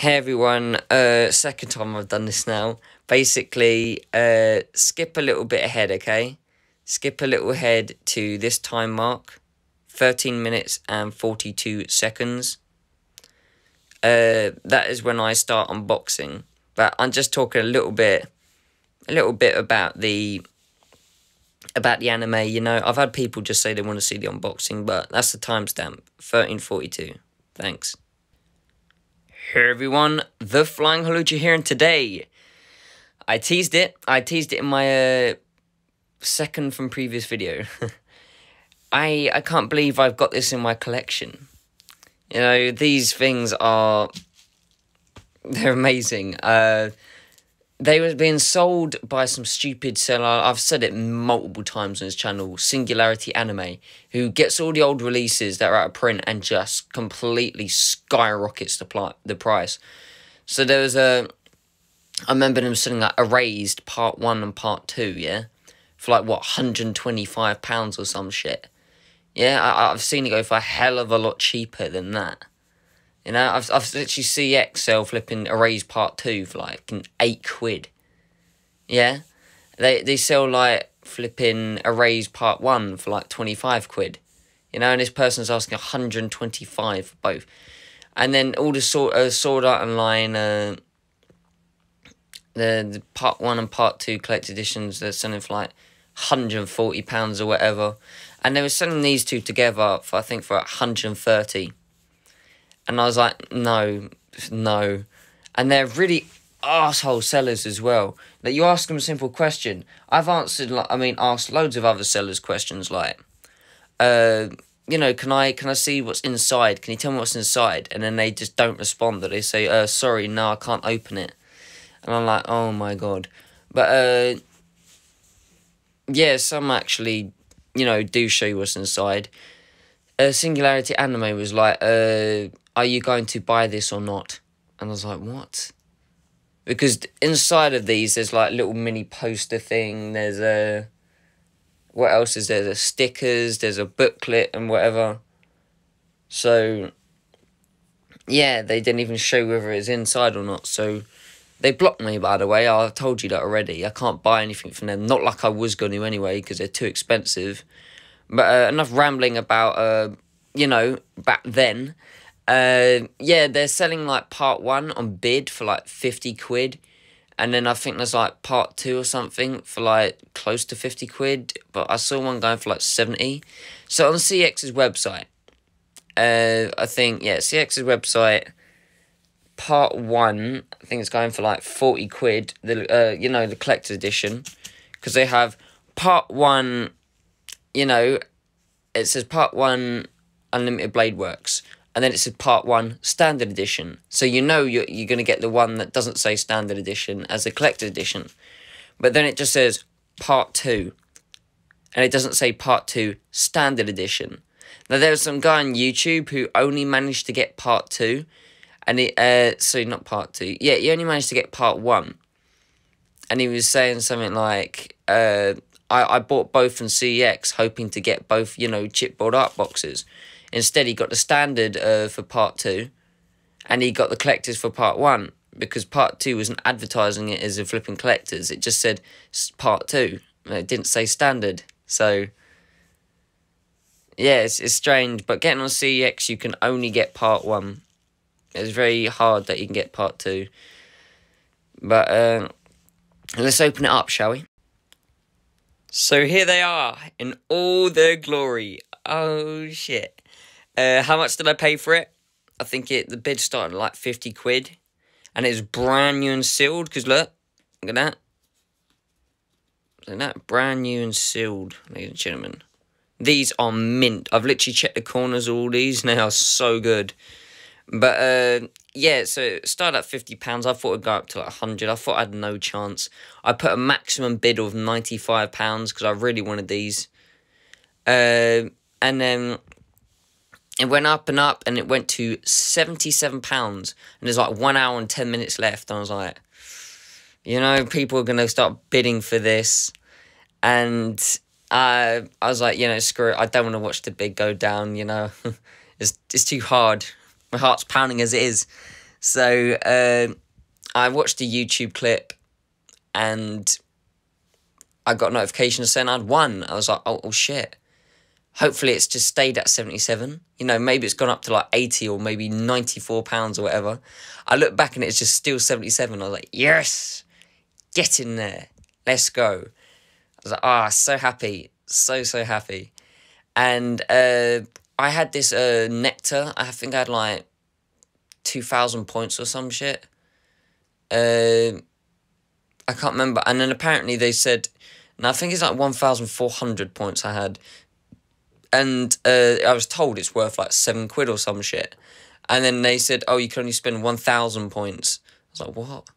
Hey everyone, second time I've done this now. Basically, skip a little bit ahead, okay? Skip a little ahead to this time mark, 13 minutes and 42 seconds. That is when I start unboxing. But I'm just talking a little bit about the anime, you know. I've had people just say they want to see the unboxing, but that's the timestamp, 13:42. Thanks. Hey everyone, the Flying Halucha here, and today I teased it in my second from previous video. I can't believe I've got this in my collection. You know, these things they're amazing. They were being sold by some stupid seller. I've said it multiple times on his channel, Singularity Anime, who gets all the old releases that are out of print and just completely skyrockets the price. So there was I remember them selling like Erased Part 1 and Part 2, yeah? For like, what, £125 or some shit. Yeah, I've seen it go for a hell of a lot cheaper than that. You know, I've literally CX sell flipping Erased Part 2 for like £8. Yeah? They sell like flipping Erased Part 1 for like £25. You know, and this person's asking £125 for both. And then all the Sword Art Online, the Part 1 and Part 2 collector editions, they're selling for like £140 or whatever. And they were selling these two together for, I think, for £130. And I was like, no. And they're really arsehole sellers as well. That you ask them a simple question. I've answered, asked loads of other sellers questions like, you know, can I see what's inside? Can you tell me what's inside? And then they just don't respond. That they say, sorry, no, I can't open it. And I'm like, oh my god. But, yeah, some actually, you know, do show you what's inside. Singularity Anime was like, are you going to buy this or not? And I was like, what? Because inside of these, there's like little mini poster thing. There's what else is there? There's stickers, there's a booklet and whatever. So, yeah, they didn't even show whether it's inside or not. So, they blocked me, by the way. I've told you that already. I can't buy anything from them. Not like I was going to anyway, because they're too expensive. But enough rambling about, you know, back then. Yeah, they're selling like Part 1 on bid for like £50. And then I think there's like Part 2 or something for like close to £50. But I saw one going for like 70. So on CX's website, I think, yeah, CX's website, Part 1, I think it's going for like £40. You know, the collector's edition. Because they have Part 1, you know, it says Part 1 Unlimited Blade Works. And then it says Part 1 Standard Edition. So you know you're going to get the one that doesn't say Standard Edition as a collector's edition. But then it just says Part 2. And it doesn't say Part 2 Standard Edition. Now there was some guy on YouTube who only managed to get Part 2. And sorry, not Part 2. Yeah, he only managed to get Part 1. And he was saying something like, I bought both from CEX hoping to get both, you know, chipboard art boxes. Instead, he got the standard for Part 2, and he got the collectors for Part 1, because Part 2 wasn't advertising it as a flipping collectors. It just said Part 2, and it didn't say standard. So, yeah, it's strange, but getting on CEX, you can only get Part 1. It's very hard that you can get Part 2. But, let's open it up, shall we? So here they are, in all their glory. Oh, shit. How much did I pay for it? I think the bid started at like £50. And it's brand new and sealed, because look at that. Look at that, brand new and sealed, ladies and gentlemen. These are mint. I've literally checked the corners of all these, and they are so good. But, yeah, so it started at £50. I thought it'd go up to like 100. I thought I had no chance. I put a maximum bid of £95, because I really wanted these. And then it went up, and it went to £77. And there's like 1 hour and 10 minutes left. And I was like, you know, people are going to start bidding for this. And I was like, you know, screw it. I don't want to watch the bid go down, you know. It's too hard. My heart's pounding as it is. So I watched a YouTube clip and I got a notification saying I'd won. I was like, oh shit. Hopefully it's just stayed at 77. You know, maybe it's gone up to like 80 or maybe £94 or whatever. I look back and it's just still 77. I was like, yes, get in there. Let's go. I was like, so happy. So happy. And I had this Nectar. I think I had like 2,000 points or some shit. I can't remember. And then apparently they said, and I think it's like 1,400 points I had. And I was told it's worth like £7 or some shit. And then they said, oh, you can only spend 1,000 points. I was like, what?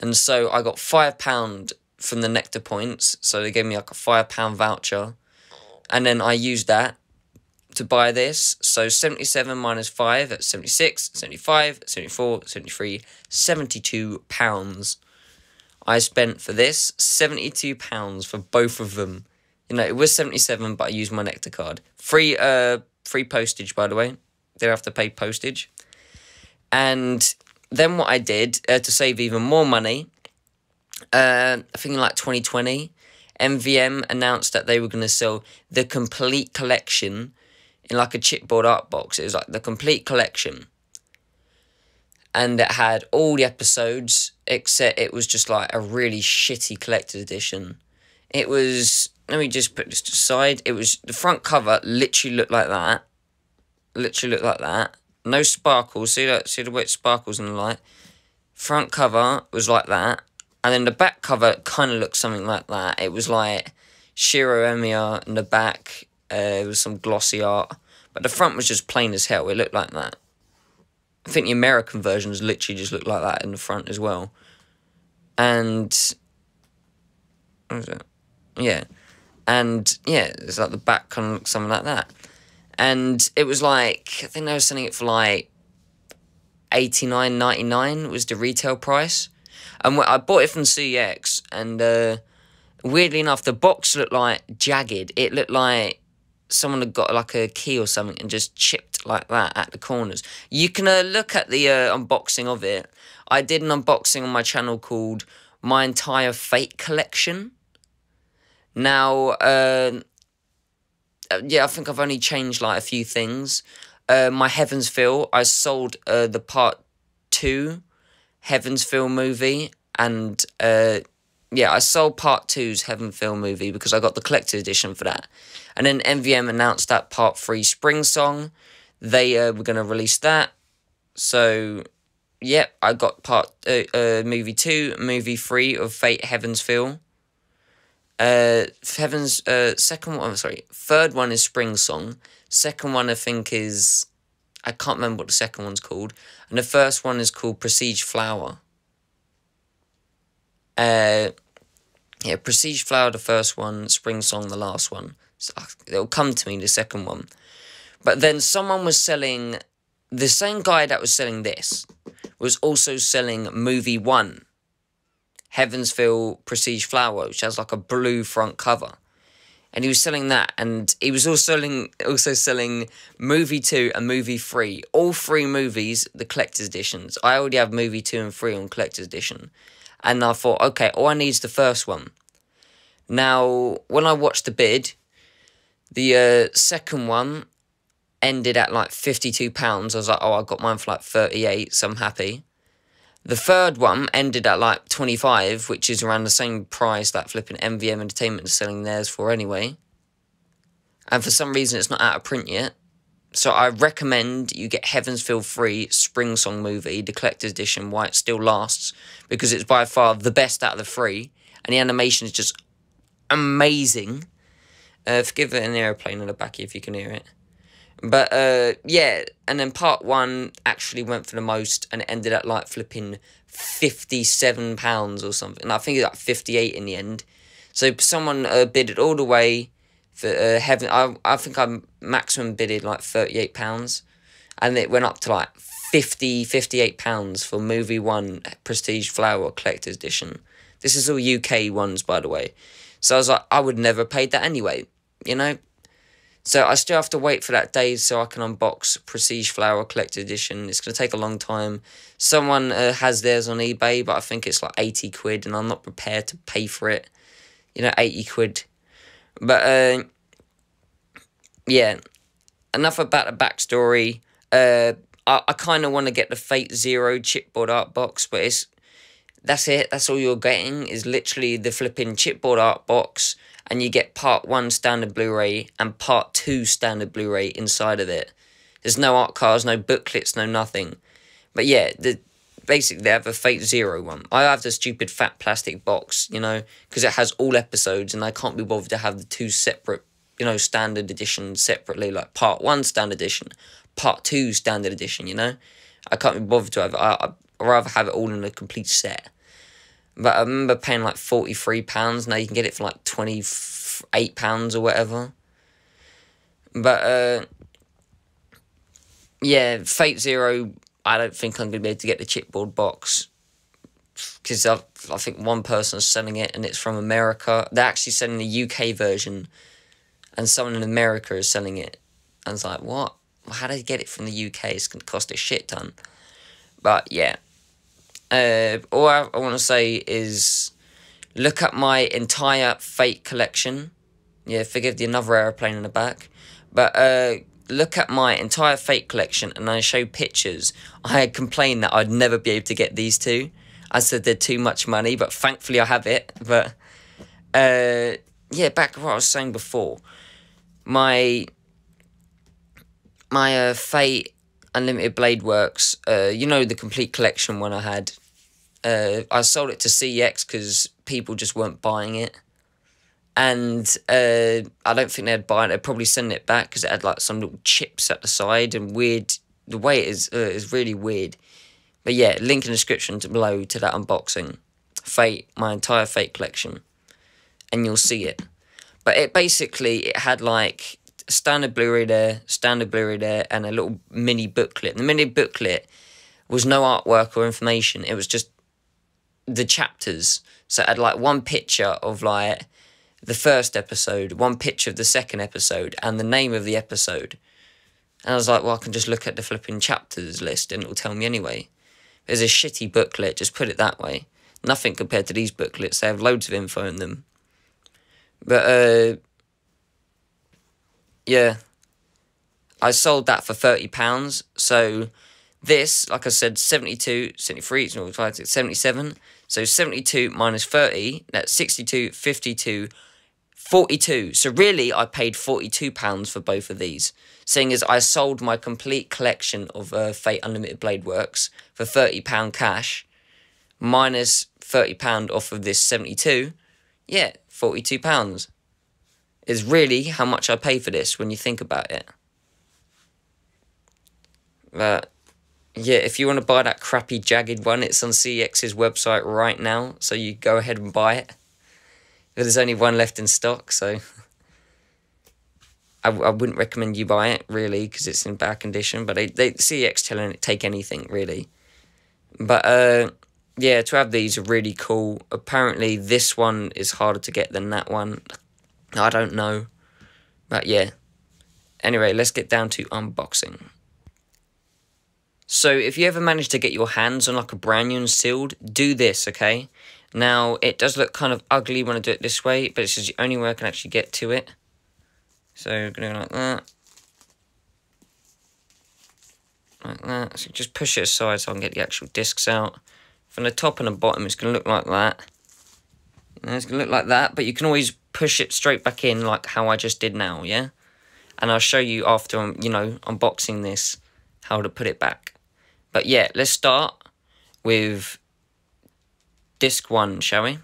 And so I got £5 from the Nectar points. So they gave me like a £5 voucher. And then I used that to buy this. So 77 minus 5, that's 76, 75, 74, 73, £72. I spent for this £72 for both of them. You know, it was 77, but I used my Nectar card. Free postage, by the way. Didn't have to pay postage. And then what I did to save even more money, I think in like 2020, MVM announced that they were going to sell the complete collection in like a chipboard art box. It was like the complete collection. And it had all the episodes, except it was just like a really shitty collector's edition. It was, let me just put this aside. It was, the front cover literally looked like that. Literally looked like that. No sparkles. See the way it sparkles in the light? Front cover was like that. And then the back cover kind of looked something like that. It was like Shiro Emiya in the back. It was some glossy art. But the front was just plain as hell. It looked like that. I think the American versions literally just looked like that in the front as well. And what was it? Yeah. And yeah, it's like the back kind of looks something like that. And it was like, I think they were selling it for like $89.99 was the retail price. And I bought it from CEX, and weirdly enough, the box looked like jagged. It looked like someone had got like a key or something and just chipped like that at the corners. You can look at the unboxing of it. I did an unboxing on my channel called My Entire Fate Collection. Now, yeah, I think I've only changed like a few things. My Heaven's Feel, I sold the part 2 Heaven's Feel movie, and yeah, I sold part 2's Heaven Feel movie because I got the collector's edition for that. And then MVM announced that part 3 Spring Song. They were going to release that. So, yeah, I got part movie 2, movie 3 of Fate Heaven's Feel. Third one is Spring Song. Second one I think is, I can't remember what the second one's called. And the first one is called Prestige Flower. Yeah, Prestige Flower the first one, Spring Song the last one. So it'll come to me, the second one. But then someone was selling, the same guy that was selling this was also selling movie 1. Heaven's Feel Prestige Flower, which has like a blue front cover. And he was selling that, and he was also selling movie 2 and movie 3. All 3 movies, the collector's editions. I already have movie 2 and 3 on collector's edition. And I thought, okay, all I need is the first one. Now, when I watched the bid, the second one ended at like £52. I was like, oh, I got mine for like 38, so I'm happy. The third one ended at like 25, which is around the same price that flipping MVM Entertainment is selling theirs for anyway. And for some reason, it's not out of print yet. So I recommend you get Heaven's Feel 3 Spring Song movie, the collector's edition, while it still lasts, because it's by far the best out of the 3. And the animation is just amazing. Forgive it an aeroplane in the back if you can hear it. But, yeah, and then part 1 actually went for the most, and it ended at, like, flipping £57 or something. And I think it's like 58 in the end. So someone bid it all the way for Heaven. I think I maximum bidded, like, £38. And it went up to, like, £58 for movie 1 Prestige Flower Collector's Edition. This is all UK ones, by the way. So I was like, I would never have paid that anyway, you know? So I still have to wait for that day so I can unbox Prestige Flower Collector's Edition. It's going to take a long time. Someone has theirs on eBay, but I think it's like 80 quid, and I'm not prepared to pay for it. 80 quid. But, yeah. Enough about the backstory. I kind of want to get the Fate Zero chipboard art box, but that's it. That's all you're getting, is literally the flipping chipboard art box, and you get part 1 standard Blu-ray and part 2 standard Blu-ray inside of it. There's no art cards, no booklets, no nothing. But yeah, basically they have a Fate Zero one. I have the stupid fat plastic box, because it has all episodes, and I can't be bothered to have the 2 separate, standard editions separately, like part 1 standard edition, part 2 standard edition, I can't be bothered to have it. I'd rather have it all in a complete set. But I remember paying like £43. Now you can get it for like £28 or whatever. But, yeah, Fate Zero, I don't think I'm going to be able to get the chipboard box. Because I think one person's selling it, and it's from America. They're actually selling the UK version, and someone in America is selling it. And it's like, what? Well, how do they get it from the UK? It's going to cost a shit ton. But, yeah. All I want to say is, look at my entire Fate collection. Yeah, forgive the another aeroplane in the back. But, look at my entire Fate collection, and I show pictures. I had complained that I'd never be able to get these two. I said they're too much money, but thankfully I have it. But, yeah, back to what I was saying before. My Fate Unlimited Blade Works, the complete collection one I had. I sold it to CEX because people just weren't buying it. And I don't think they'd buy it. They'd probably send it back because it had like some little chips at the side and weird. The way it is really weird. But yeah, link in the description below to that unboxing. Fate, my entire Fate collection. And you'll see it. But it had like standard Blu-ray there, and a little mini booklet. The mini booklet was no artwork or information. It was just the chapters. So it had like one picture of like the first episode, one picture of the second episode, and the name of the episode. And I was like, well, I can just look at the flipping chapters list and it'll tell me anyway. There's a shitty booklet, just put it that way. Nothing compared to these booklets. They have loads of info in them. But, yeah. I sold that for £30. So this, like I said, 72, 73, 77. So 72 minus 30, that's 62, 52, 42. So really, I paid £42 for both of these. Seeing as I sold my complete collection of Fate Unlimited Blade Works for £30 cash, minus £30 off of this 72, yeah, £42 is really how much I pay for this when you think about it. But yeah, if you want to buy that crappy jagged one, it's on CEX's website right now, so you go ahead and buy it. There's only one left in stock, so I wouldn't recommend you buy it, really, because it's in bad condition, but CEX telling it take anything, really. But, yeah, to have these are really cool. Apparently, this one is harder to get than that one. I don't know. But, yeah. Anyway, let's get down to unboxing. So, if you ever manage to get your hands on, like, a brand new and sealed, do this, okay? Now, it does look kind of ugly when I do it this way, but this is the only way I can actually get to it. So, I'm going to go like that. Like that. So, just push it aside so I can get the actual discs out. From the top and the bottom, it's going to look like that. It's going to look like that, but you can always push it straight back in like how I just did now, yeah? And I'll show you after I'm, unboxing this, how to put it back. But yeah, let's start with disc 1, shall we?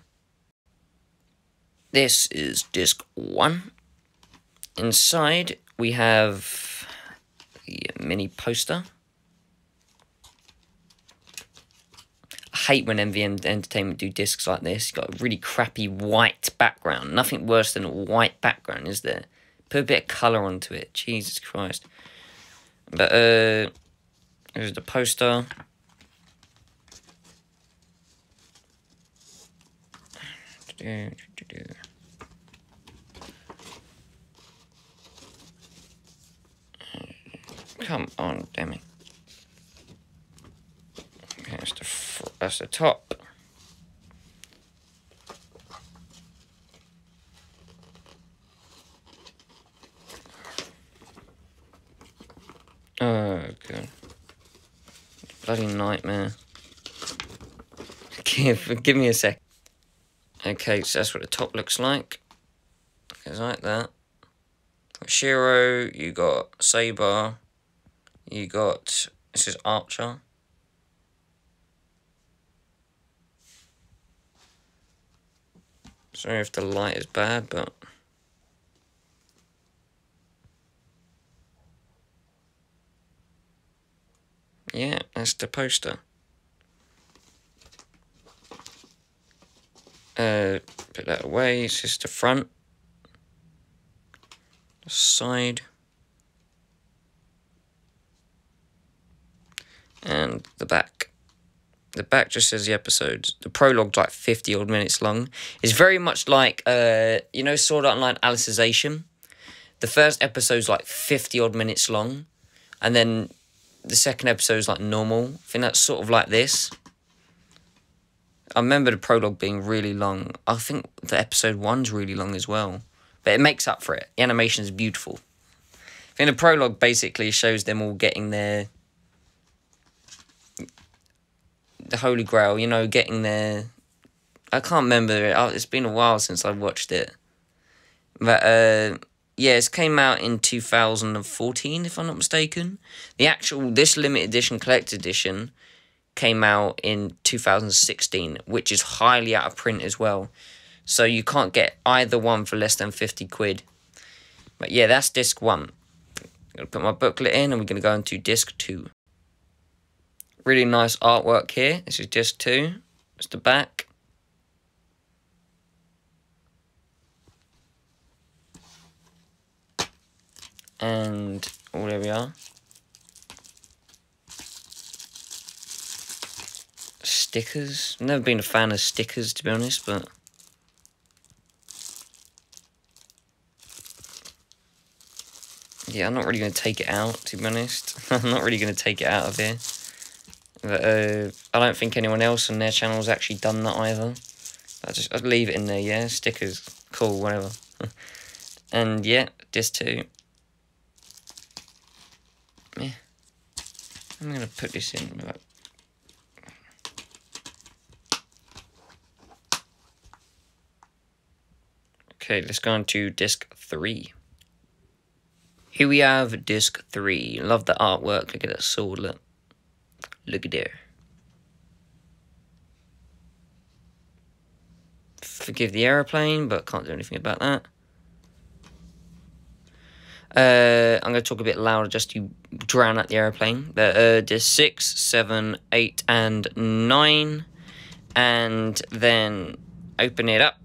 This is disc 1. Inside, we have the mini poster. I hate when MV Entertainment do discs like this. You've got a really crappy white background. Nothing worse than a white background, is there? Put a bit of colour onto it. Jesus Christ. But, here's the poster. Come on, damn it. Okay, that's the top. Oh, God. Bloody nightmare. Give me a sec. Okay, so that's what the top looks like. It's like that. Shiro, you got Saber, you got, this is Archer. Sorry if the light is bad, but... yeah, that's the poster. Put that away, it's just the front. The side. And the back. The back just says the episodes. The prologue's like 50 odd minutes long. It's very much like, you know, Sword Art Online Alicization? The first episode's like 50 odd minutes long. And then the second episode's like normal. I think that's sort of like this. I remember the prologue being really long. I think the episode 1's really long as well. But it makes up for it. The animation is beautiful. I think the prologue basically shows them all getting their... the Holy Grail, you know, getting their... I can't remember it. It's been a while since I watched it. But, yeah, it came out in 2014, if I'm not mistaken. This limited edition, collector's edition, came out in 2016, which is highly out of print as well. So you can't get either one for less than 50 quid. But yeah, that's disc 1. I'm going to put my booklet in and we're going to go into disc 2. Really nice artwork here. This is disc 2. It's the back. And, oh, there we are. Stickers. I've never been a fan of stickers, to be honest, but... yeah, I'm not really going to take it out, to be honest. I'm not really going to take it out of here. But, I don't think anyone else on their channel has actually done that either. I'd leave it in there, yeah. Stickers. Cool, whatever. And, yeah, disc 2. Yeah. I'm going to put this in. Okay, let's go on to disc 3. Here we have disc 3. Love the artwork. Look at that sword, look. Look at there. Forgive the aeroplane, but can't do anything about that. I'm going to talk a bit louder just to drown out the aeroplane. Disc 6, 7, 8, and 9. And then open it up.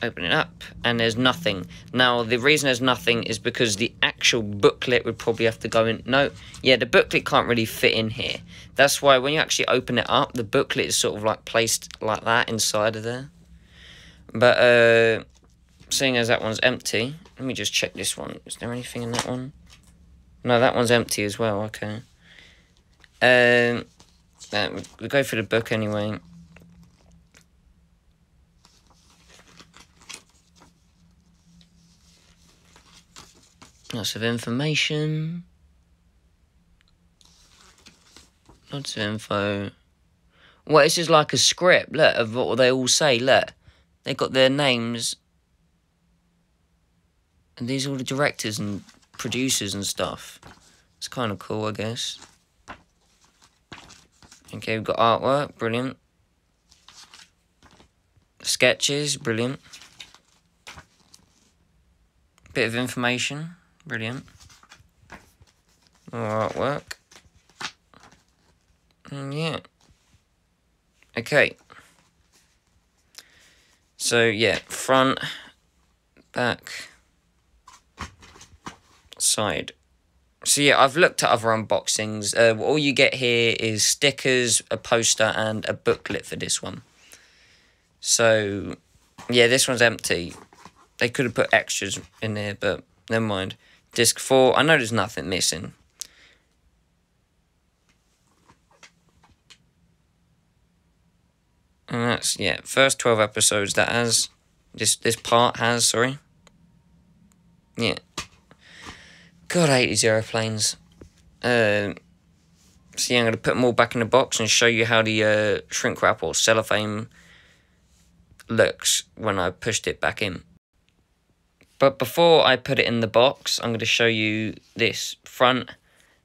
Open it up, and there's nothing. Now, the reason there's nothing is because the actual booklet would probably have to go in. No, yeah, the booklet can't really fit in here. That's why when you actually open it up, the booklet is sort of like placed like that inside of there. But, seeing as that one's empty, let me just check this one. Is there anything in that one? No, that one's empty as well, okay. We'll go for the book anyway. Lots of information. Lots of info. Well, this is like a script, look, of what they all say, look. They got their names. And these are all the directors and producers and stuff. It's kind of cool, I guess. Okay, we've got artwork, brilliant. Sketches, brilliant. Bit of information. Brilliant. More artwork. And yeah. Okay. So, yeah. Front. Back. Side. So, yeah, I've looked at other unboxings. All you get here is stickers, a poster, and a booklet for this one. So, yeah, this one's empty. They could have put extras in there, but never mind. Disc 4, I know there's nothing missing. And that's, yeah, first 12 episodes that has, this part has, sorry. Yeah. God, I hate these aeroplanes. So yeah, I'm going to put them all back in the box and show you how the shrink wrap or cellophane looks when I pushed it back in. But before I put it in the box, I'm going to show you this front,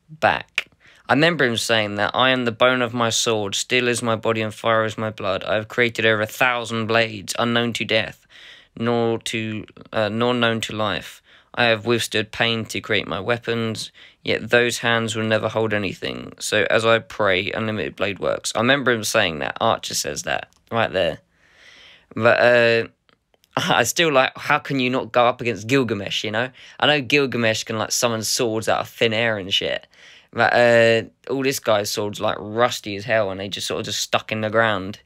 back. I remember him saying that I am the bone of my sword, steel is my body and fire is my blood. I have created over 1,000 blades, unknown to death, nor known to life. I have withstood pain to create my weapons, yet those hands will never hold anything. So as I pray, unlimited blade works. I remember him saying that. Archer says that right there. But I still like, how can you not go up against Gilgamesh, you know? I know Gilgamesh can like summon swords out of thin air and shit. But all this guy's swords like rusty as hell and they just sort of just stuck in the ground.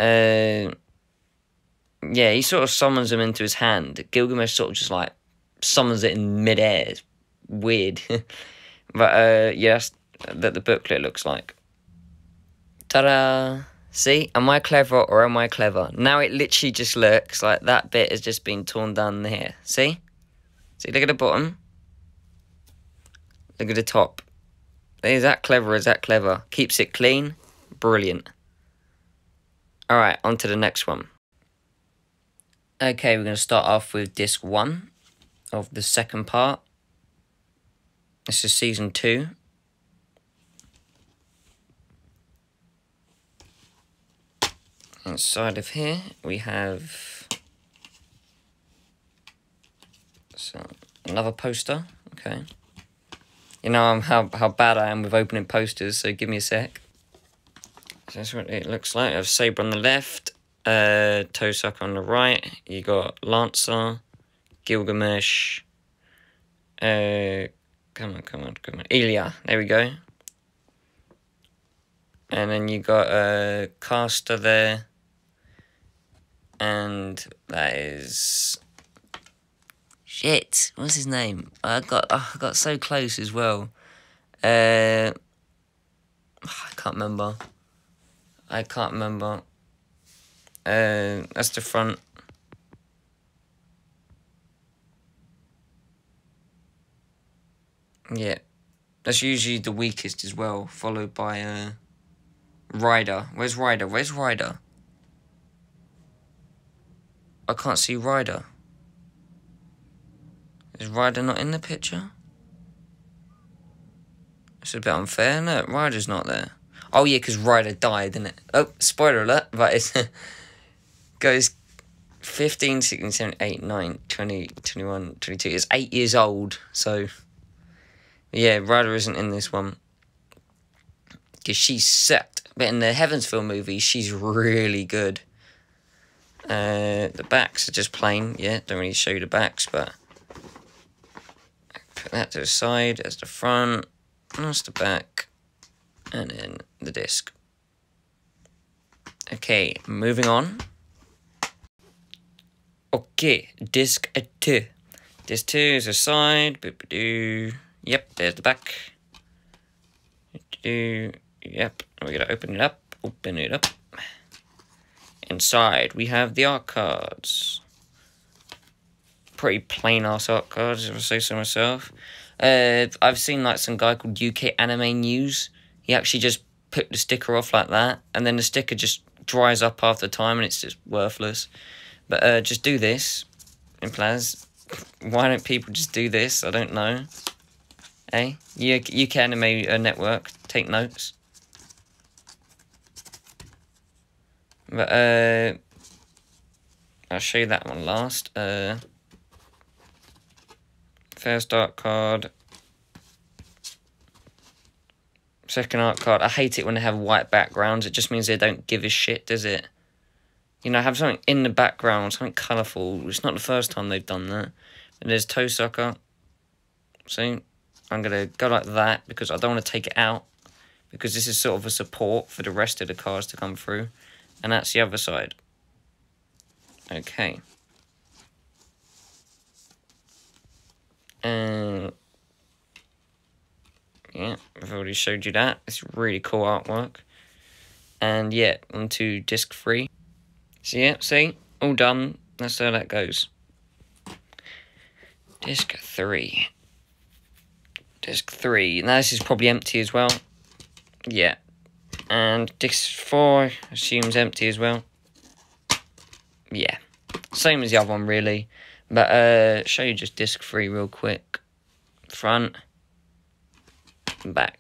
Yeah, he sort of summons them into his hand. Gilgamesh sort of just like summons it in mid-air. It's weird. But yeah, that's that the booklet looks like. Ta-da! See, am I clever or am I clever? Now it literally just looks like that bit has just been torn down here. See? See, look at the bottom. Look at the top. Is that clever? Is that clever? Keeps it clean. Brilliant. Alright, on to the next one. Okay, we're going to start off with disc 1 of the second part. This is season 2. Inside of here, we have another poster. Okay. You know how bad I am with opening posters, so give me a sec. So that's what it looks like. I have Saber on the left, Tosucker on the right. You got Lancer, Gilgamesh. Come on. Ilya, there we go. And then you got Caster there. And that is... Shit, what's his name? I got so close as well. I can't remember. That's the front. Yeah. That's usually the weakest as well, followed by Ryder. Where's Ryder? I can't see Ryder. Is Ryder not in the picture? It's a bit unfair, no, Ryder's not there. Oh yeah, because Ryder died, didn't it? Oh, spoiler alert, but it goes 15, 16, 17, 8, 9, 20, 21, 22. It's 8 years old, so... Yeah, Ryder isn't in this one. Because she's set. But in the Heavensville movie, she's really good. The backs are just plain, yeah, don't really show you the backs, but... Put that to the side, there's the front, that's the back, and then the disc. Okay, moving on. Okay, disc 2. Disc 2 is the side, yep, there's the back. Yep, we're gonna open it up. Inside, we have the art cards. Pretty plain ass art cards, if I say so myself. I've seen like some guy called UK Anime News. He actually just put the sticker off like that, and then the sticker just dries up after time, and it's just worthless. But just do this in Plaz. Why don't people just do this? I don't know. Hey, UK Anime Network, take notes. But I'll show you that one last. First art card. Second art card. I hate it when they have white backgrounds. It just means they don't give a shit, does it? You know, have something in the background, something colourful. It's not the first time they've done that. And there's Tosucker. See? I'm going to go like that because I don't want to take it out. Because this is sort of a support for the rest of the cards to come through. And that's the other side. Okay. Yeah, I've already showed you that. It's really cool artwork. And yeah, onto disc 3. So yeah, see, all done. That's how that goes. Disc 3. Disc 3. Now this is probably empty as well. Yeah. And disc 4, I assume, is empty as well. Yeah. Same as the other one, really. But show you just disc 3 real quick. Front. Back.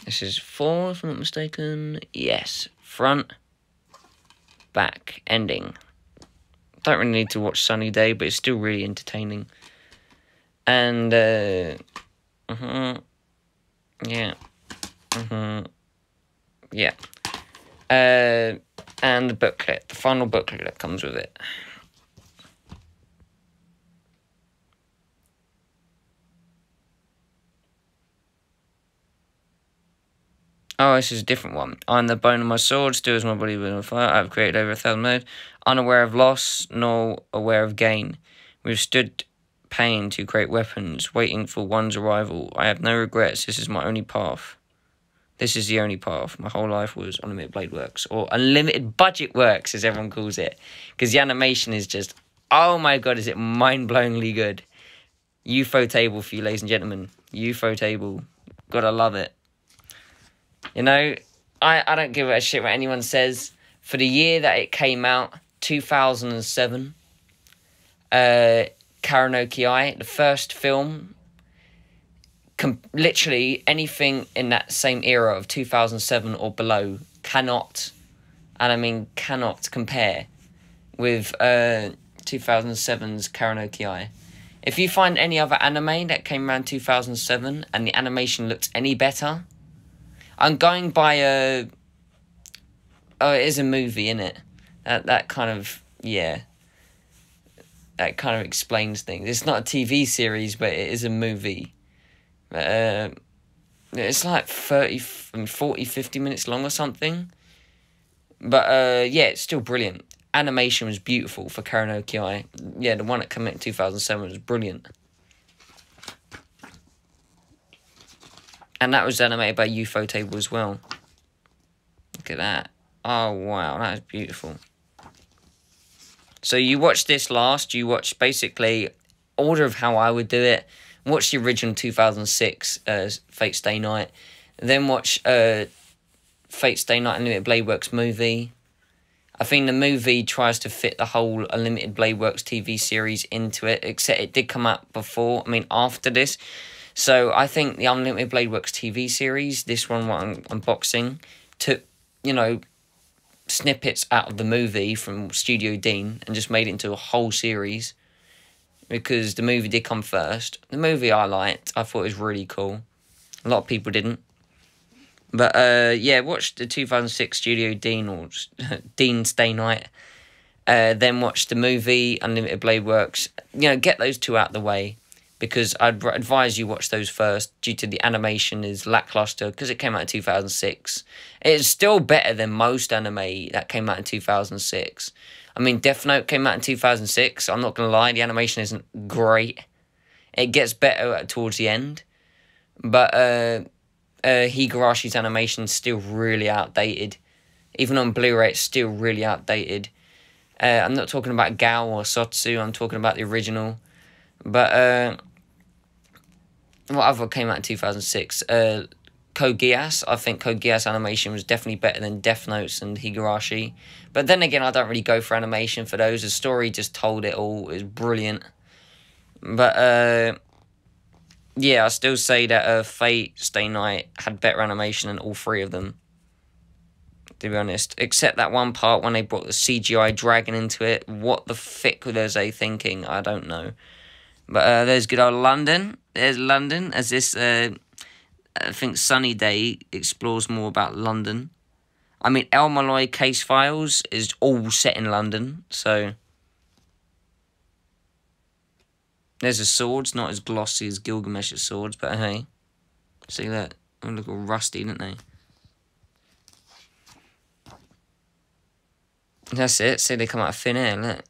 This is 4, if I'm not mistaken. Yes. Front. Back. Ending. Don't really need to watch Sunny Day, but it's still really entertaining. And, yeah. Yeah. And the booklet. The final booklet that comes with it. Oh, this is a different one. I'm the bone of my sword, still as my body with fire. I've created over 1,000 modes. Unaware of loss, nor aware of gain. We've stood pain to create weapons, waiting for one's arrival. I have no regrets. This is my only path. This is the only path. My whole life was Unlimited Blade Works, or Unlimited Budget Works, as everyone calls it. Because the animation is just, oh my god, is it mind-blowingly good. UFO table for you, ladies and gentlemen. UFO table. Gotta love it. You know, I don't give a shit what anyone says. For the year that it came out, 2007, Karaoke Eye, the first film, literally anything in that same era of 2007 or below cannot, and I mean cannot compare with 2007's Karaoke Eye. If you find any other anime that came around 2007 and the animation looked any better, I'm going by oh, it is a movie, innit? That kind of, yeah. That kind of explains things. It's not a TV series, but it is a movie. It's like 40, 50 minutes long or something. But, yeah, it's still brilliant. Animation was beautiful for Karaoke Eye. Yeah, the one that came out in 2007 was brilliant. And that was animated by UFO Table as well. Look at that. Oh, wow, that is beautiful. So you watch this last. You watch basically order of how I would do it. Watch the original 2006 Fate Stay Night. Then watch Fate Stay Night Unlimited Blade Works movie. I think the movie tries to fit the whole Unlimited Blade Works TV series into it, except it did come out before, after this. So I think the Unlimited Blade Works TV series, this one what I'm unboxing, took, you know, snippets out of the movie from Studio Dean and just made it into a whole series, because the movie did come first. The movie I liked. I thought it was really cool. A lot of people didn't. But, yeah, watch the 2006 Studio Dean or Dean Stay Night. Then watch the movie, Unlimited Blade Works. You know, get those two out of the way, because I'd advise you watch those first due to the animation is lackluster because it came out in 2006. It's still better than most anime that came out in 2006. I mean, Death Note came out in 2006. I'm not going to lie, the animation isn't great. It gets better towards the end. But Higarashi's animation is still really outdated. Even on Blu-ray, it's still really outdated. I'm not talking about Gao or Sotsu, I'm talking about the original. But, what other came out in 2006? Code Geass. I think Code Geass animation was definitely better than Death Notes and Higurashi. But then again, I don't really go for animation for those. The story just told it all. It was brilliant. But, yeah, I still say that Fate Stay Night had better animation than all three of them, to be honest. Except that one part when they brought the CGI dragon into it. What the frick was they thinking? I don't know. But there's good old London. There's London, as this, I think Sunny Day explores more about London. I mean, El Malloy Case Files is all set in London, so... There's the swords, not as glossy as Gilgamesh's swords, but hey. See that? They look all rusty, don't they? That's it. See, they come out of thin air, look.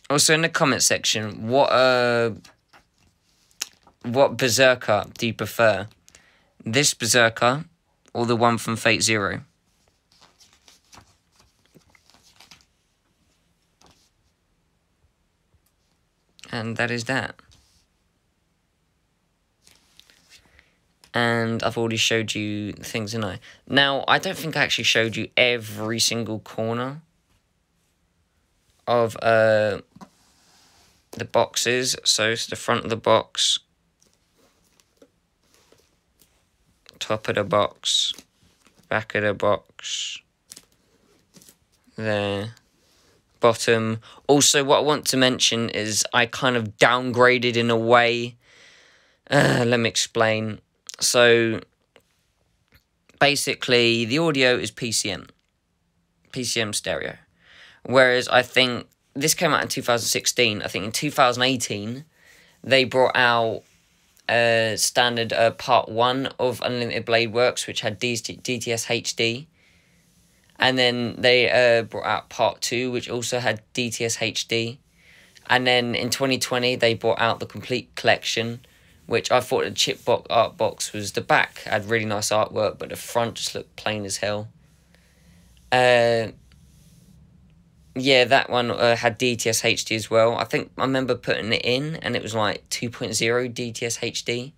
Also, in the comment section, what what Berserker do you prefer? This Berserker or the one from Fate Zero? And that is that. And I've already showed you things, didn't I? Now, I don't think I actually showed you every single corner of the boxes. So it's the front of the box, top of the box, back of the box, there, bottom. Also, what I want to mention is I kind of downgraded in a way. Let me explain. So, basically, the audio is PCM stereo. Whereas I think, this came out in 2016, I think in 2018, they brought out standard part 1 of Unlimited Blade Works, which had DTS HD. And then they brought out part 2, which also had DTS HD. And then in 2020, they brought out the complete collection, which I thought the chip art box was the back. Had really nice artwork, but the front just looked plain as hell. Yeah, that one had DTS HD as well. I think I remember putting it in, and it was like 2.0 DTS HD.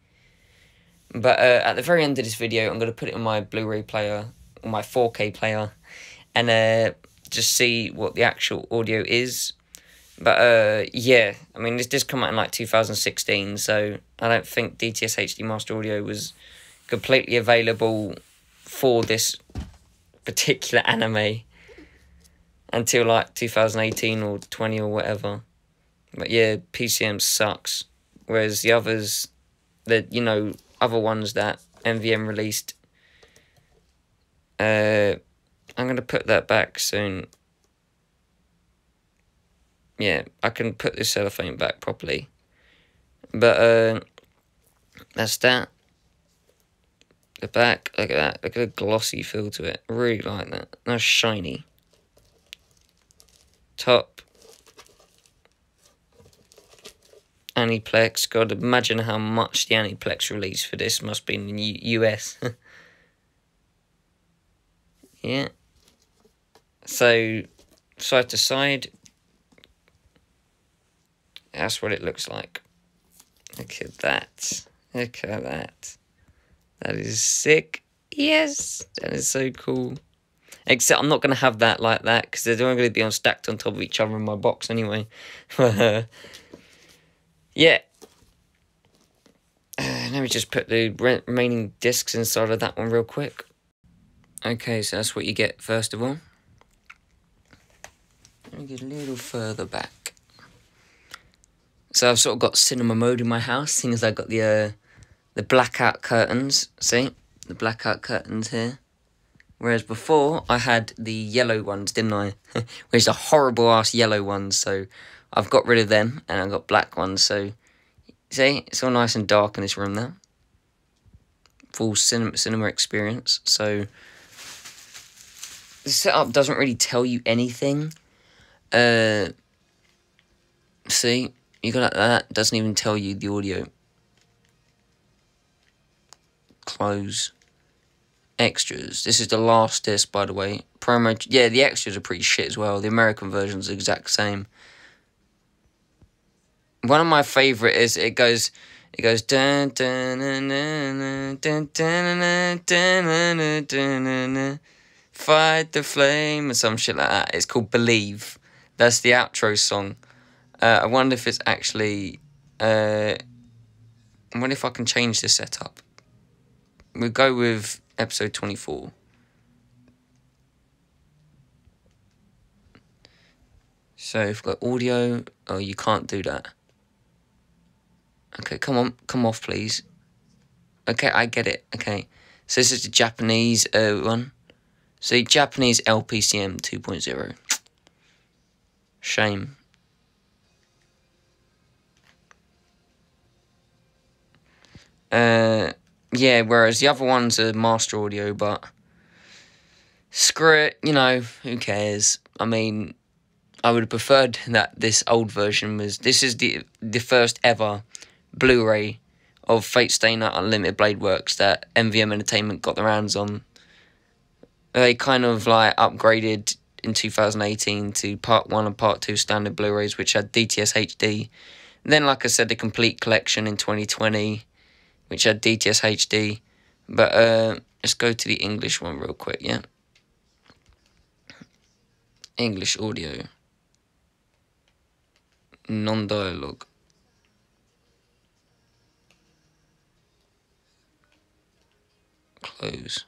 But at the very end of this video, I'm going to put it on my Blu-ray player, or my 4K player, and just see what the actual audio is. But, yeah, I mean, this did come out in, like, 2016, so I don't think DTS HD Master Audio was completely available for this particular anime until, like, 2018 or 20 or whatever. But, yeah, PCM sucks. Whereas the others, you know, other ones that MVM released, I'm going to put that back soon. Yeah, I can put this cellophane back properly. But, that's that. The back, look at that. Look at the glossy feel to it. I really like that. That's shiny. Top. Aniplex. God, imagine how much the Aniplex release for this must be in the US. Yeah. So, side to side. That's what it looks like. Look at that. Look at that. That is sick. Yes. That is so cool. Except I'm not going to have that like that, because they're all going to be stacked on top of each other in my box anyway. Yeah. Let me just put the remaining discs inside of that one real quick. Okay, so that's what you get first of all. Let me get a little further back. So I've sort of got cinema mode in my house, seeing as I got the blackout curtains. See? The blackout curtains here. Whereas before, I had the yellow ones, didn't I? Which are horrible-ass yellow ones, so I've got rid of them, and I've got black ones, so... See? It's all nice and dark in this room now. Full cinema experience, so... The setup doesn't really tell you anything. See? You go like that, doesn't even tell you the audio. Close. Extras. This is the last disc, by the way. Promo. Yeah, the extras are pretty shit as well. The American version's the exact same. One of my favourite is it goes dun dun dun dun dun dun dun dun, fight the flame or some shit like that. It's called Believe. That's the outro song. I wonder if it's actually... I wonder if I can change the setup. We'll go with episode 24. So, if we've got audio... Oh, you can't do that. Okay, come on. Come off, please. Okay, I get it. Okay. So, this is the Japanese one. So, Japanese LPCM 2.0. Shame. Yeah, whereas the other ones are master audio, but screw it, you know, who cares? I mean, I would have preferred that this old version was... This is the first ever Blu-ray of Fate Stay Night Unlimited Blade Works that MVM Entertainment got their hands on. They kind of like upgraded in 2018 to Part 1 and Part 2 standard Blu-rays, which had DTS HD. And then, like I said, the complete collection in 2020, which had DTS HD. But let's go to the English one real quick, yeah? English audio. Non-dialogue. Close.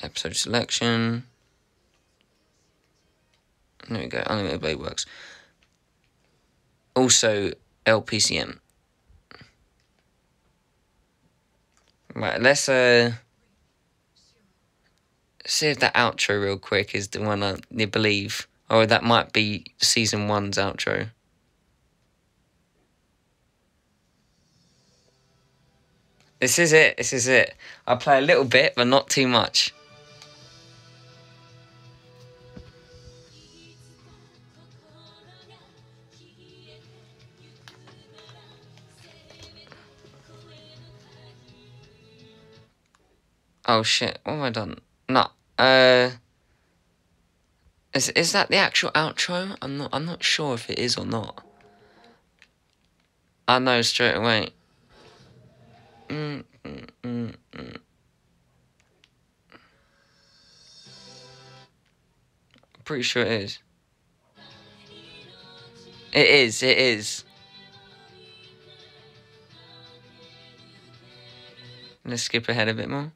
Episode selection. There we go, Unlimited Blade Works. Also, LPCM. Right, let's see if that outro real quick is the one I believe. Or that might be Season 1's outro. This is it. I'll play a little bit, but not too much. Oh shit, what have I done? No, is that the actual outro? I'm not sure if it is or not. I know straight away. Pretty sure it is. It is. Let's skip ahead a bit more.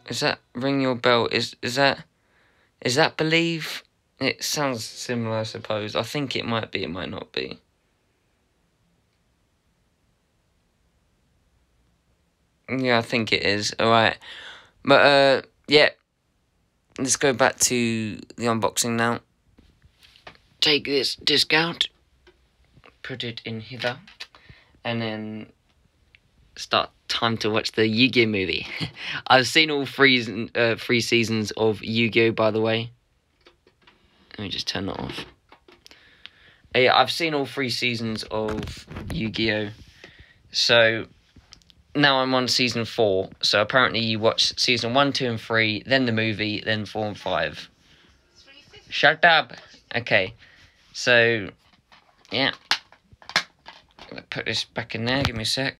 Is that Ring Your Bell? Is that Believe? It sounds similar, I suppose. I think it might be, it might not be. Yeah, I think it is. Alright. But, yeah. Let's go back to the unboxing now. Take this disc out. Put it in here. And then start time to watch the Yu-Gi-Oh movie. I've seen all three seasons of Yu-Gi-Oh, by the way. Let me just turn that off. Yeah, I've seen all 3 seasons of Yu-Gi-Oh. So now I'm on season 4. So apparently you watch season 1, 2, and 3, then the movie, then 4 and 5. Shut up. Okay. So yeah. I'm gonna put this back in there. Give me a sec.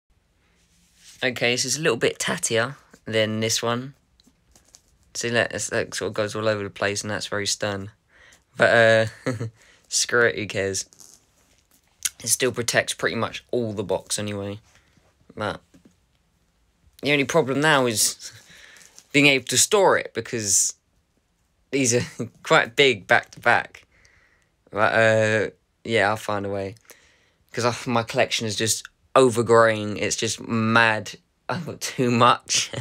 Okay, this is a little bit tattier than this one. See, that sort of goes all over the place, and that's very stern. But, screw it, who cares? It still protects pretty much all the box anyway. But the only problem now is being able to store it, because these are quite big back to back. But, yeah, I'll find a way. Because my collection is just overgrowing. It's just mad. I've got too much.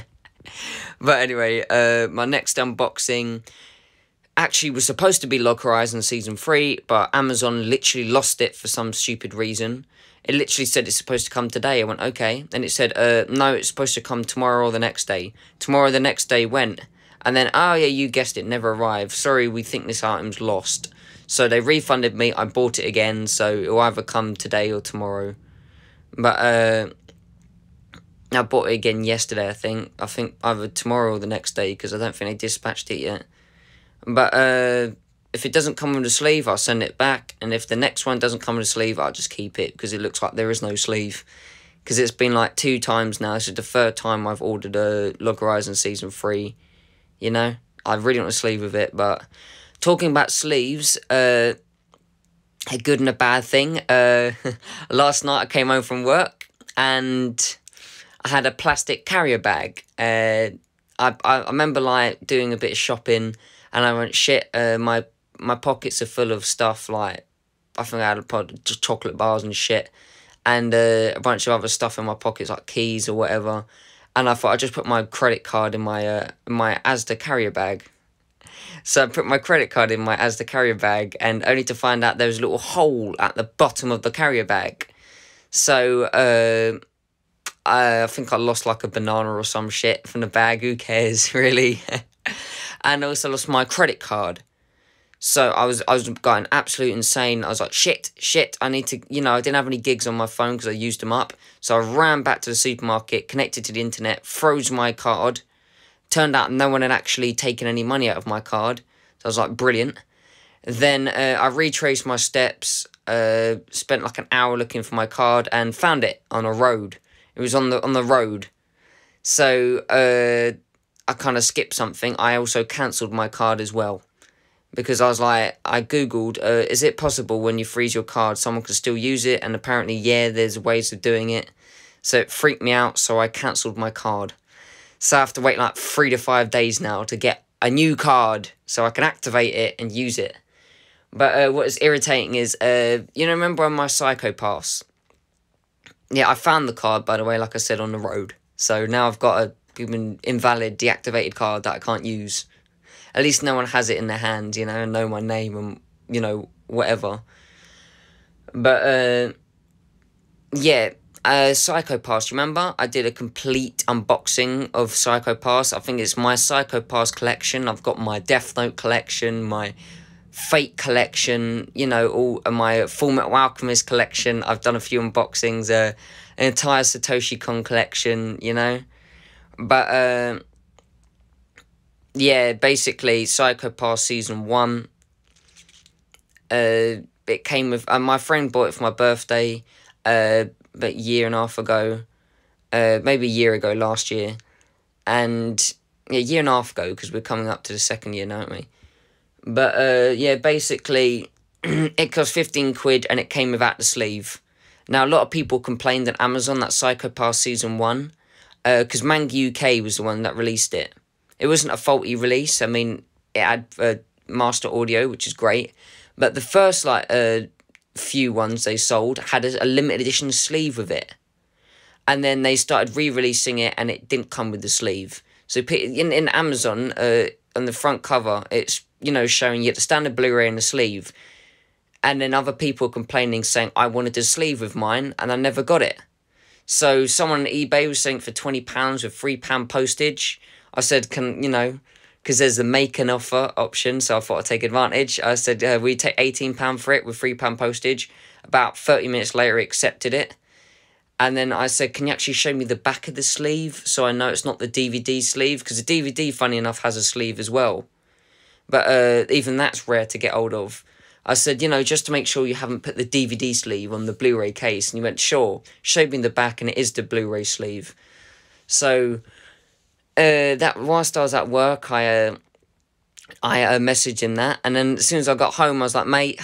But anyway, my next unboxing actually was supposed to be Log Horizon Season 3, but Amazon literally lost it for some stupid reason. It literally said it's supposed to come today. I went, okay. And it said, no, it's supposed to come tomorrow or the next day. Tomorrow the next day went. And then, oh yeah, you guessed it, never arrived. Sorry, we think this item's lost. So they refunded me. I bought it again, so it'll either come today or tomorrow. But I bought it again yesterday, I think. I think either tomorrow or the next day, because I don't think they dispatched it yet. But if it doesn't come with a sleeve, I'll send it back. And if the next one doesn't come with a sleeve, I'll just keep it, because it looks like there is no sleeve. Because it's been like 2 times now. This is the 3rd time I've ordered a Log Horizon Season 3. You know? I really want a sleeve of it. But talking about sleeves, a good and a bad thing. Last night I came home from work and I had a plastic carrier bag. I remember like doing a bit of shopping, and I went, shit, my pockets are full of stuff, like, I think I had just chocolate bars and shit, and a bunch of other stuff in my pockets, like keys or whatever, and I thought I'd just put my credit card in my Asda carrier bag. So I put my credit card in my Asda carrier bag, and only to find out there was a little hole at the bottom of the carrier bag. So I think I lost like a banana or some shit from the bag. Who cares, really? And I also lost my credit card. So I was going absolute insane. I was like, shit, I need to, I didn't have any gigs on my phone because I used them up. So I ran back to the supermarket, connected to the internet, froze my card. Turned out no one had actually taken any money out of my card. So I was like, brilliant. Then I retraced my steps, spent like an hour looking for my card and found it on a road. It was on the road. So I kind of skipped something. I also cancelled my card as well. Because I was like, I googled, is it possible when you freeze your card, someone can still use it? And apparently, yeah, there's ways of doing it. So it freaked me out, so I cancelled my card. So I have to wait like 3 to 5 days now to get a new card so I can activate it and use it. But what is irritating is, remember on my Psycho Pass? Yeah, I found the card, by the way, like I said, on the road. So now I've got an invalid, deactivated card that I can't use. At least no one has it in their hand, and know my name and, whatever. But, yeah, Psycho Pass, remember? I did a complete unboxing of Psycho Pass. I think it's my Psycho Pass collection. I've got my Death Note collection, my Fate collection, all my Full Metal Alchemist collection. I've done a few unboxings, an entire Satoshi Kon collection, But, yeah, basically, Psycho Pass Season 1, it came with, my friend bought it for my birthday, about a year and a half ago, maybe a year ago, last year, and, yeah, a year and a half ago, because we're coming up to the second year now, aren't we? But, yeah, basically, it cost 15 quid, and it came without the sleeve. Now, a lot of people complained on Amazon that Psycho Pass Season 1, because Manga UK was the one that released it. It wasn't a faulty release. I mean, it had master audio, which is great. But the first, few ones they sold had a limited edition sleeve with it. And then they started re-releasing it, and it didn't come with the sleeve. So in Amazon, on the front cover, it's, showing you the standard Blu-ray and the sleeve. And then other people complaining, saying, I wanted a sleeve with mine, and I never got it. So someone on eBay was saying for £20 with £3 postage. I said, because there's the make an offer option, so I thought I'd take advantage. I said, we take £18 for it with £3 postage. About 30 minutes later, he accepted it. And then I said, can you actually show me the back of the sleeve so I know it's not the DVD sleeve? Because the DVD, funny enough, has a sleeve as well. But even that's rare to get hold of. I said, just to make sure you haven't put the DVD sleeve on the Blu-ray case. And he went, sure. Showed me the back, and it is the Blu-ray sleeve. So that whilst I was at work, I messaged him that, and then as soon as I got home, I was like, mate,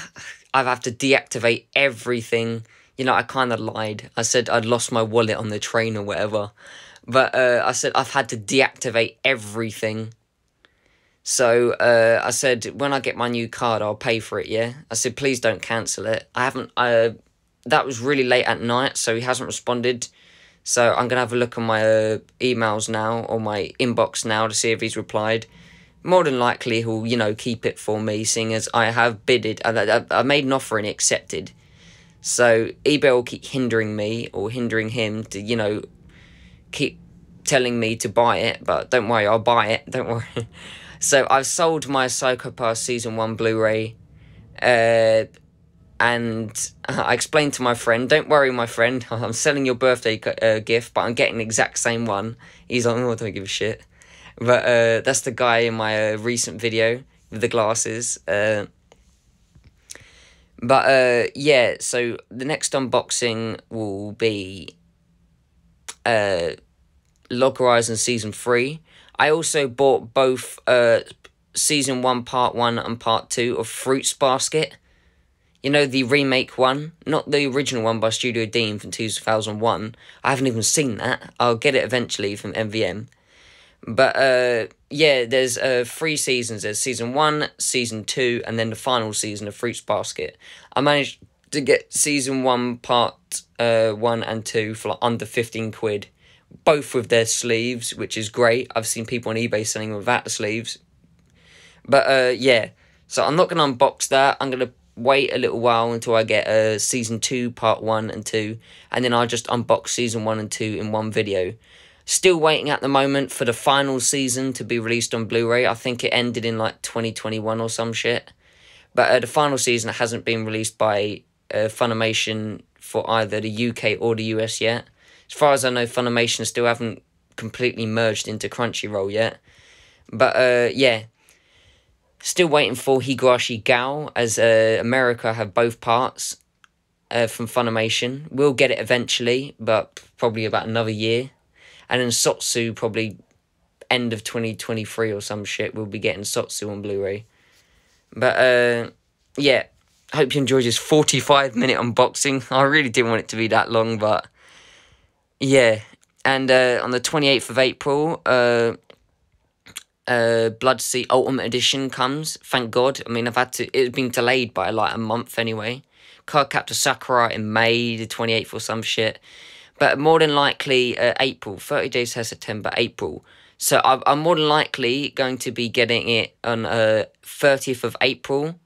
I have to deactivate everything. I kind of lied. I said I'd lost my wallet on the train or whatever, but I said I've had to deactivate everything. So I said, when I get my new card, I'll pay for it, yeah? I said, please don't cancel it. I haven't, that was really late at night, so he hasn't responded. So I'm going to have a look at my emails now, or my inbox now, to see if he's replied. More than likely, he'll, keep it for me, seeing as I have bidded. I made an offer and it accepted. So eBay will keep hindering me, or hindering him to, keep telling me to buy it. But don't worry, I'll buy it, don't worry. So I've sold my Psycho Pass Season 1 Blu-ray. And I explained to my friend, don't worry, my friend, I'm selling your birthday gift, but I'm getting the exact same one. He's like, oh, I don't give a shit. But that's the guy in my recent video with the glasses. Yeah, so the next unboxing will be Log Horizon Season 3. I also bought both Season 1 Part 1 and Part 2 of Fruits Basket. The remake one, not the original one by Studio Dean from 2001. I haven't even seen that. I'll get it eventually from MVM. But, yeah, there's 3 seasons. There's Season 1, Season 2, and then the final season of Fruits Basket. I managed to get Season 1, Part 1 and 2 for under 15 quid. Both with their sleeves, which is great. I've seen people on eBay selling them without the sleeves. But, yeah. So I'm not going to unbox that. I'm going to wait a little while until I get Season 2, Part 1 and 2, and then I'll just unbox Season 1 and 2 in one video. Still waiting at the moment for the final season to be released on Blu-ray. I think it ended in like 2021 or some shit. But the final season hasn't been released by Funimation for either the UK or the US yet. As far as I know, Funimation still haven't completely merged into Crunchyroll yet. But yeah, still waiting for Higurashi Gao, as America have both parts from Funimation. We'll get it eventually, but probably about another year. And then Sotsu, probably end of 2023 or some shit, we'll be getting Sotsu on Blu-ray. But yeah, hope you enjoyed this 45-minute unboxing. I really didn't want it to be that long, but yeah. And on the 28th of April, Bloodseat Ultimate Edition comes. Thank God. I mean, it's been delayed by like a month anyway. Cardcaptor Sakura in May the 28th or some shit. But more than likely April. 30 days to September, April. So I'm more than likely going to be getting it on 30th of April.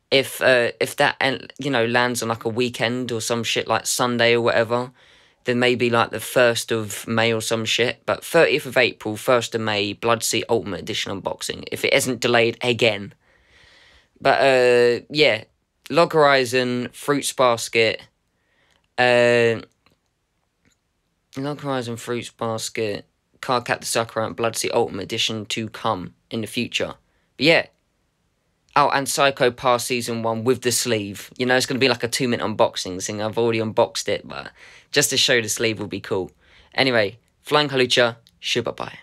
If that, you know, lands on like a weekend or some shit, like Sunday or whatever, then maybe like the 1st of May or some shit. But 30th of April, 1st of May, Bloodseat Ultimate Edition unboxing, if it isn't delayed again. But yeah, Log Horizon, Fruits Basket, Log Horizon, Fruits Basket, Cardcaptor Sakura and Bloodseat Ultimate Edition to come in the future. But yeah. Oh, and Psycho Pass Season 1 with the sleeve. You know, it's going to be like a 2-minute unboxing thing. I've already unboxed it, but just to show the sleeve will be cool. Anyway, Flying Halucha, Shubabai.